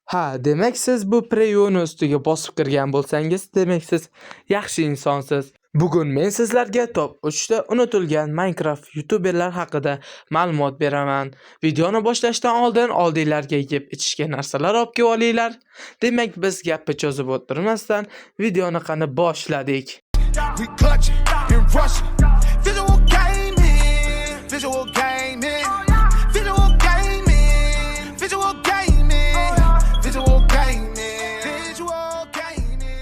Ha, demak siz bu preyoni ustiga bosib kirgan bo'lsangiz, demak siz yaxshi insonsiz. Bugun men sizlarga top 3 ta unutilgan Minecraft youtuberlar haqida ma'lumot beraman. Videoni boshlashdan oldin oldinglarga yeb ichishga narsalar olib kelib olinglar. Demak, biz gapni cho'zib o'tirmasdan videoni qani boshladik. We clutching and rushing. Visual gaming, visual gaming, visual gaming, visual gaming, visual gaming, visual gaming.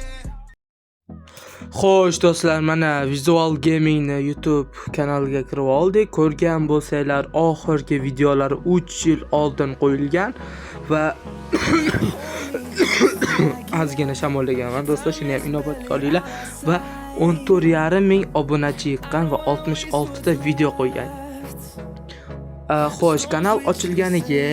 Xo'sh do'stlar, mana Visual Gamingni YouTube kanaliga kirib oldik. Ko'rgan bo'lsanglar, oxirgi videolar 3 yil oldin qo'yilgan va ozgina shamollaganman do'stlar, shuni ham inobatga olinglar va 14,5 ming obunachi yiqqan va 66 ta video qo'ygan. Xo'sh, kanal ochilganiga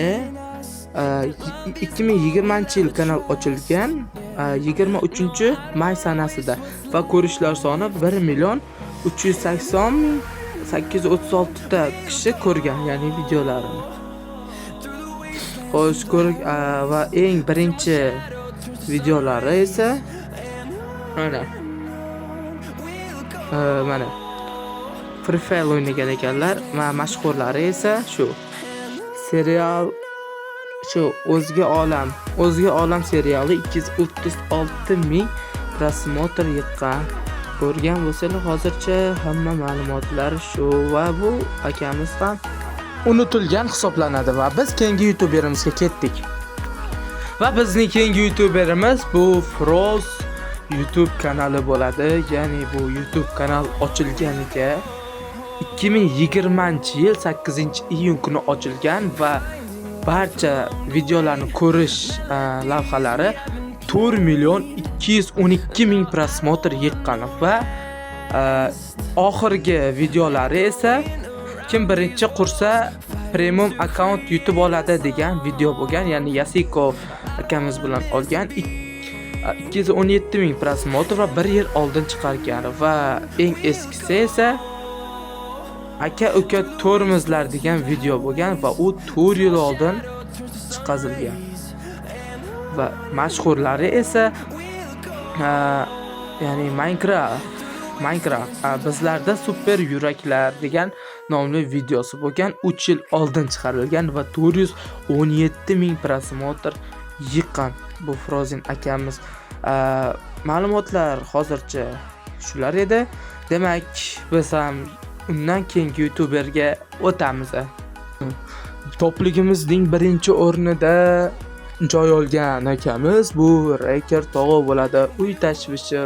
2020-yil kanal ochilgan 23-may sanasida va ko'rishlar soni 1,380,836 ta kishi ko'rgan, ya'ni videolarini. Xo'sh, va eng birinchi videolari esa mana Free Fire o'ynagan ekanlar va mashhurlari esa shu serial, shu O'zga olam seriali 236 ming prosmotr yiqqan. Ko'rgan bo'lsanglar, hozircha hamma ma'lumotlar shu va bu akamiz ham unutilgan hisoblanadi va biz keyingi youtuberimizga ketdik. Va bizning keyingi youtuberimiz bu Froz YouTube kanali bo'ladi. Ya'ni bu YouTube kanal ochilganiga 2020-yil 8-iyun kuni ochilgan va barcha videolarni ko'rish lavhalari 4,212,000 prosmotr yiqqan va oxirgi videolari esa kim birinchi qursa premium account yutib oladi degan video bo'lgan. Ya'ni Yasiko akamiz bilan olgan 217,000 prosmotr va 1 yil oldin chiqargan va eng eskisi esa aka uka to'rmizlar degan video bo'lgan va u 4 yil oldin chiqazilgan. Va mashhurlari esa ya'ni Minecraft bizlarda super yuraklar degan nomli videosi bo'lgan, 3 yil oldin chiqarilgan va 417,000 prosmotr yiqqan bu Frozin akamiz. Ma'lumotlar hozircha shular edi. Demak, biz ham undan keyingi youtuberga o'tamiz. Topligimizning birinchi o'rnida joy olgan akamiz bu Raker tog'i bo'ladi. Uy tashvishi,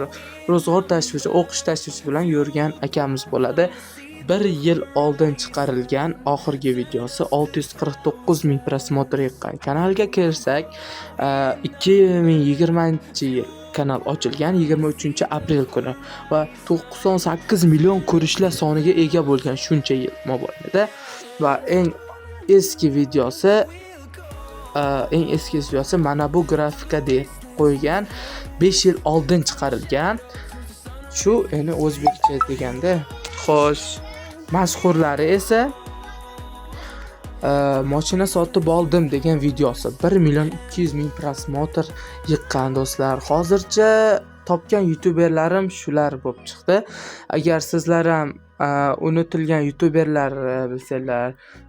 ro'zg'or tashvishi, o'qish tashvishi bilan yurgan akamiz bo'ladi. 1 yil oldin chiqarilgan oxirgi videosi 649,000 prosmotr yiqqan. Kanalga kirsak, 2020-yil kanal ochilgan 23-aprel kuni va 98 million ko'rishlar soniga ega bo'lgan shuncha yil mobaynida va eng eski videosi mana bu grafika deb qo'ygan, 5 yil oldin chiqarilgan. Shu endi o'zbekcha deganda. Xo'sh, mashhurlari esa mashina sotib oldim degan videosi 1,200,000 prosmotr yiqqan do'stlar. Hozircha topgan youtuberlarim shular bo'lib chiqdi. Agar sizlar ham unutilgan youtuberlar bilsanglar,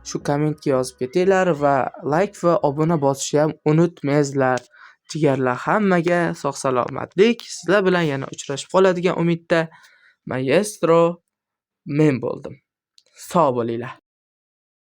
shu kommentga yozib ketinglar va like va obuna bosishni ham unutmanglar. Jigarlar, hammaga sog' salomatlik. Sizlar bilan yana uchrashib qoladigan umidda. Maestro men bo'ldim. Sog' bo'linglar.